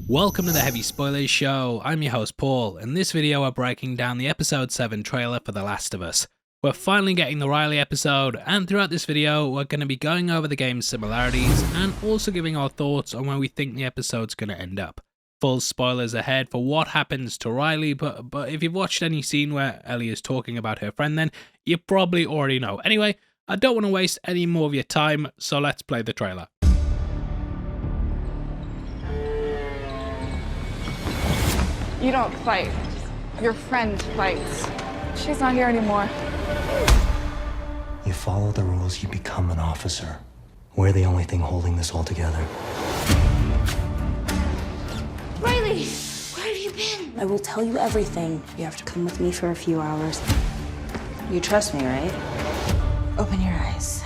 Welcome to the Heavy Spoilers Show. I'm your host Paul. In this video we're breaking down the episode 7 trailer for The Last of Us. We're finally getting the Riley episode, and throughout this video we're going to be going over the game's similarities and also giving our thoughts on where we think the episode's going to end up. Full spoilers ahead for what happens to Riley, but if you've watched any scene where Ellie is talking about her friend, then you probably already know. Anyway, I don't want to waste any more of your time, so let's play the trailer. You don't fight. Your friend fights. She's not here anymore. You follow the rules, you become an officer. We're the only thing holding this all together. Riley, where have you been? I will tell you everything. You have to come with me for a few hours. You trust me, right? Open your eyes.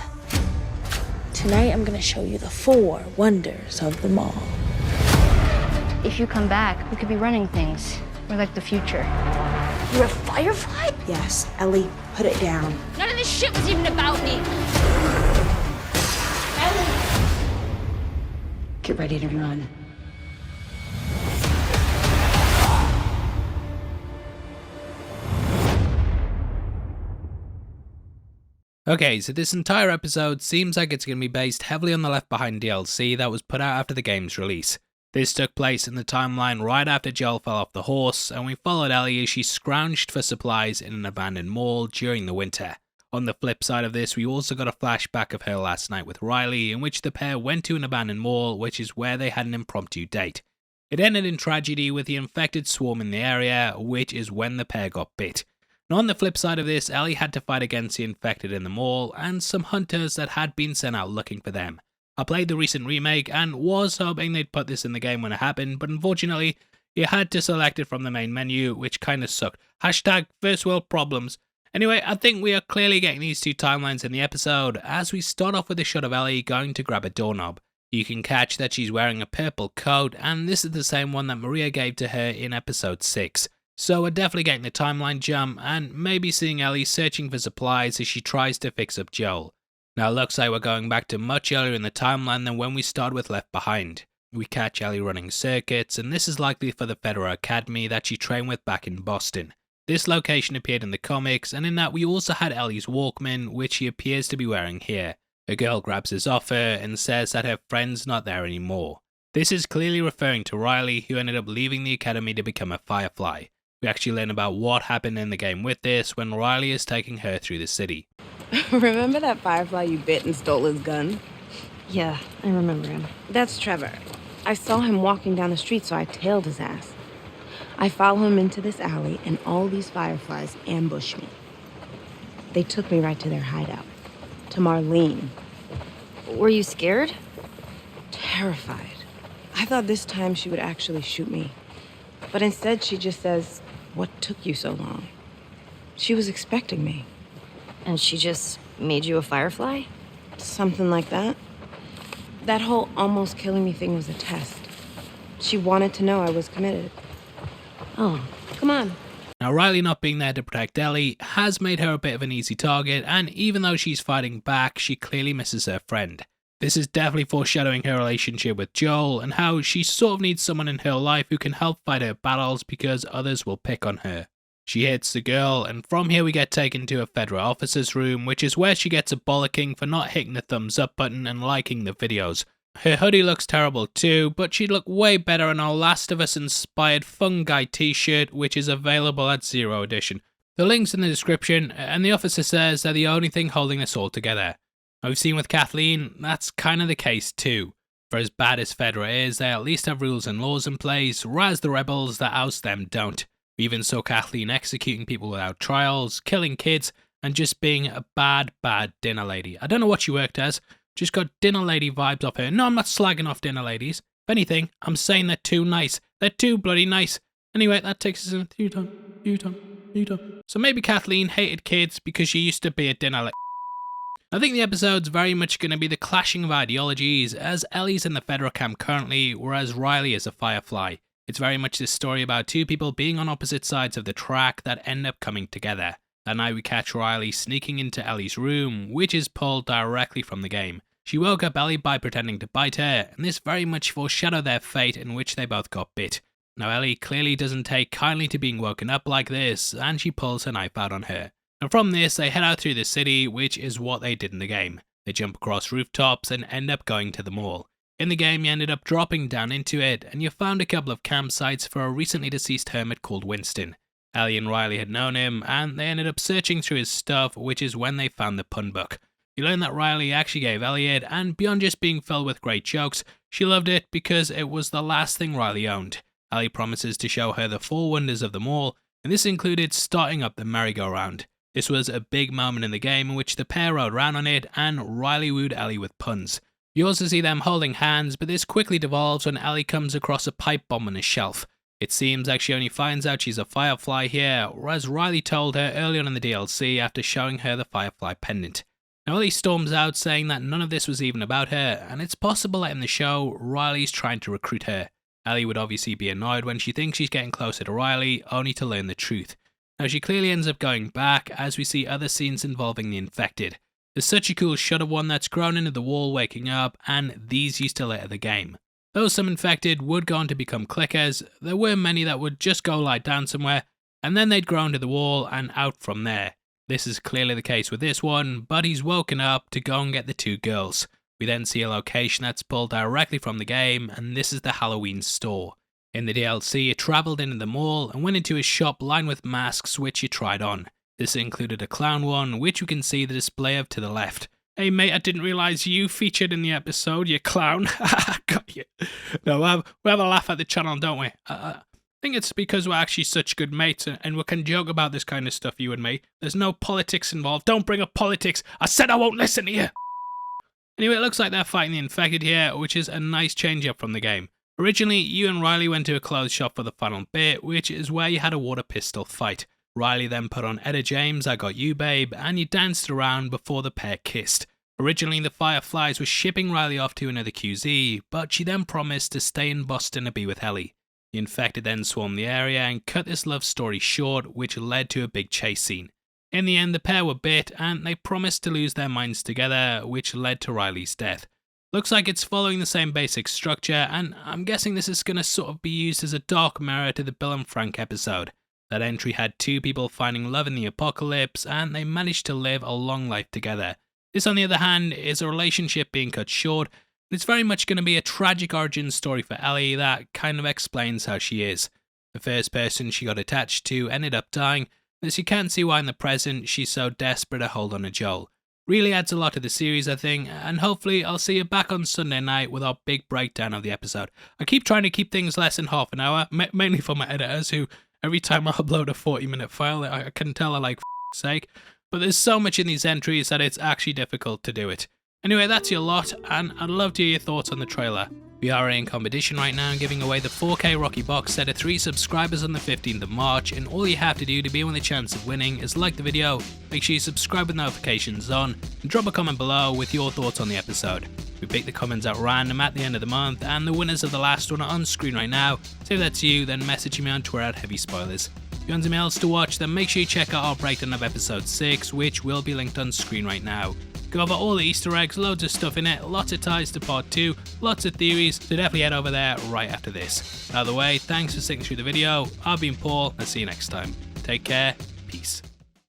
Tonight, I'm gonna show you the 4 wonders of the mall. If you come back, we could be running things. We're like the future. You're a firefly? Yes, Ellie, put it down. None of this shit was even about me. Ellie! Get ready to run. Okay, so this entire episode seems like it's going to be based heavily on the Left Behind DLC that was put out after the game's release. This took place in the timeline right after Joel fell off the horse, and we followed Ellie as she scrounged for supplies in an abandoned mall during the winter. On the flip side of this, we also got a flashback of her last night with Riley, in which the pair went to an abandoned mall, which is where they had an impromptu date. It ended in tragedy with the infected swarm in the area, which is when the pair got bit. Now on the flip side of this, Ellie had to fight against the infected in the mall, and some hunters that had been sent out looking for them. I played the recent remake and was hoping they'd put this in the game when it happened, but unfortunately, you had to select it from the main menu, which kinda sucked. Hashtag first world problems. Anyway, I think we are clearly getting these two timelines in the episode, as we start off with a shot of Ellie going to grab a doorknob. You can catch that she's wearing a purple coat, and this is the same one that Maria gave to her in episode 6. So we're definitely getting the timeline jump, and maybe seeing Ellie searching for supplies as she tries to fix up Joel. Now it looks like we're going back to much earlier in the timeline than when we start with Left Behind. We catch Ellie running circuits, and this is likely for the Federal Academy that she trained with back in Boston. This location appeared in the comics, and in that we also had Ellie's Walkman, which she appears to be wearing here. A girl grabs his off her and says that her friend's not there anymore. This is clearly referring to Riley, who ended up leaving the academy to become a firefly. We actually learn about what happened in the game with this when Riley is taking her through the city. Remember that firefly you bit and stole his gun? Yeah, I remember him. That's Trevor. I saw him walking down the street, so I tailed his ass. I follow him into this alley, and all these fireflies ambush me. They took me right to their hideout, to Marlene. Were you scared? Terrified. I thought this time she would actually shoot me. But instead, she just says, "What took you so long?" She was expecting me. And she just made you a firefly? Something like that. That whole almost killing me thing was a test. She wanted to know I was committed. Oh, Come on. Now Riley not being there to protect Ellie has made her a bit of an easy target, and even though she's fighting back, she clearly misses her friend. This is definitely foreshadowing her relationship with Joel and how she sort of needs someone in her life who can help fight her battles because others will pick on her. She hits the girl, and from here we get taken to a federal officer's room, which is where she gets a bollocking for not hitting the thumbs up button and liking the videos. Her hoodie looks terrible too, but she'd look way better in our Last of Us inspired fungi t-shirt, which is available at Zero Edition. The link's in the description, and the officer says they're the only thing holding this all together. We've seen with Kathleen, that's kind of the case too. For as bad as Fedra is, they at least have rules and laws in place, whereas the rebels that oust them don't. We even saw Kathleen executing people without trials, killing kids, and just being a bad dinner lady. I don't know what she worked as, just got dinner lady vibes off her. No, I'm not slagging off dinner ladies. If anything, I'm saying they're too nice. They're too bloody nice. Anyway, that takes us into U-turn. So maybe Kathleen hated kids because she used to be a dinner lady. I think the episode's very much going to be the clashing of ideologies, as Ellie's in the federal camp currently, whereas Riley is a firefly. It's very much this story about two people being on opposite sides of the track that end up coming together. That night we catch Riley sneaking into Ellie's room, which is pulled directly from the game. She woke up Ellie by pretending to bite her, and this very much foreshadowed their fate in which they both got bit. Now Ellie clearly doesn't take kindly to being woken up like this, and she pulls her knife out on her. And from this, they head out through the city, which is what they did in the game. They jump across rooftops and end up going to the mall. In the game, you ended up dropping down into it, and you found a couple of campsites for a recently deceased hermit called Winston. Ellie and Riley had known him, and they ended up searching through his stuff, which is when they found the pun book. You learn that Riley actually gave Ellie it, and beyond just being filled with great jokes, she loved it because it was the last thing Riley owned. Ellie promises to show her the 4 wonders of the mall, and this included starting up the merry-go-round. This was a big moment in the game in which the pair rode around on it, and Riley wooed Ellie with puns. You also see them holding hands, but this quickly devolves when Ellie comes across a pipe bomb on a shelf. It seems like she only finds out she's a Firefly here, whereas Riley told her earlier on in the DLC after showing her the Firefly pendant. Now Ellie storms out saying that none of this was even about her, and it's possible that in the show, Riley's trying to recruit her. Ellie would obviously be annoyed when she thinks she's getting closer to Riley, only to learn the truth. Now she clearly ends up going back as we see other scenes involving the infected. There's such a cool shot of one that's grown into the wall waking up, and these used to litter the game. Though some infected would go on to become clickers, there were many that would just go lie down somewhere, and then they'd grow into the wall and out from there. This is clearly the case with this one, but he's woken up to go and get the 2 girls. We then see a location that's pulled directly from the game, and this is the Halloween store. In the DLC, you travelled into the mall and went into a shop lined with masks which you tried on. This included a clown one, which you can see the display of to the left. Hey mate, I didn't realise you featured in the episode, you clown. Got you. No, we have a laugh at the channel, don't we? I think it's because we're actually such good mates and we can joke about this kind of stuff, you and me. There's no politics involved. Don't bring up politics. I said I won't listen to you. Anyway, it looks like they're fighting the infected here, which is a nice change up from the game. Originally, you and Riley went to a clothes shop for the final bit, which is where you had a water pistol fight. Riley then put on Etta James' I Got You Babe, and you danced around before the pair kissed. Originally, the Fireflies were shipping Riley off to another QZ, but she then promised to stay in Boston to be with Ellie. The infected then swarmed the area and cut this love story short, which led to a big chase scene. In the end, the pair were bit, and they promised to lose their minds together, which led to Riley's death. Looks like it's following the same basic structure, and I'm guessing this is going to sort of be used as a dark mirror to the Bill and Frank episode. That entry had 2 people finding love in the apocalypse, and they managed to live a long life together. This, on the other hand, is a relationship being cut short, and it's very much going to be a tragic origin story for Ellie that kind of explains how she is. The first person she got attached to ended up dying, and you can't see why in the present she's so desperate to hold on to Joel. Really adds a lot to the series, I think, and hopefully I'll see you back on Sunday night with our big breakdown of the episode. I keep trying to keep things less than half an hour, mainly for my editors who, every time I upload a 40-minute file, I can tell are like, f***'s sake. But there's so much in these entries that it's actually difficult to do it. Anyway, that's your lot, and I'd love to hear your thoughts on the trailer. We are in competition right now, giving away the 4K Rocky box set to 3 subscribers on the 15th of March, and all you have to do to be with a chance of winning is like the video, make sure you subscribe with notifications on, and drop a comment below with your thoughts on the episode. We pick the comments at random at the end of the month, and the winners of the last one are on screen right now, so if that's you, then message me on Twitter at Heavy Spoilers. If you want something else to watch, then make sure you check out our breakdown of episode 6, which will be linked on screen right now. Go over all the Easter eggs, loads of stuff in it, lots of ties to part 2, lots of theories, so definitely head over there right after this. Out of the way, thanks for sticking through the video, I've been Paul, I'll see you next time. Take care, peace.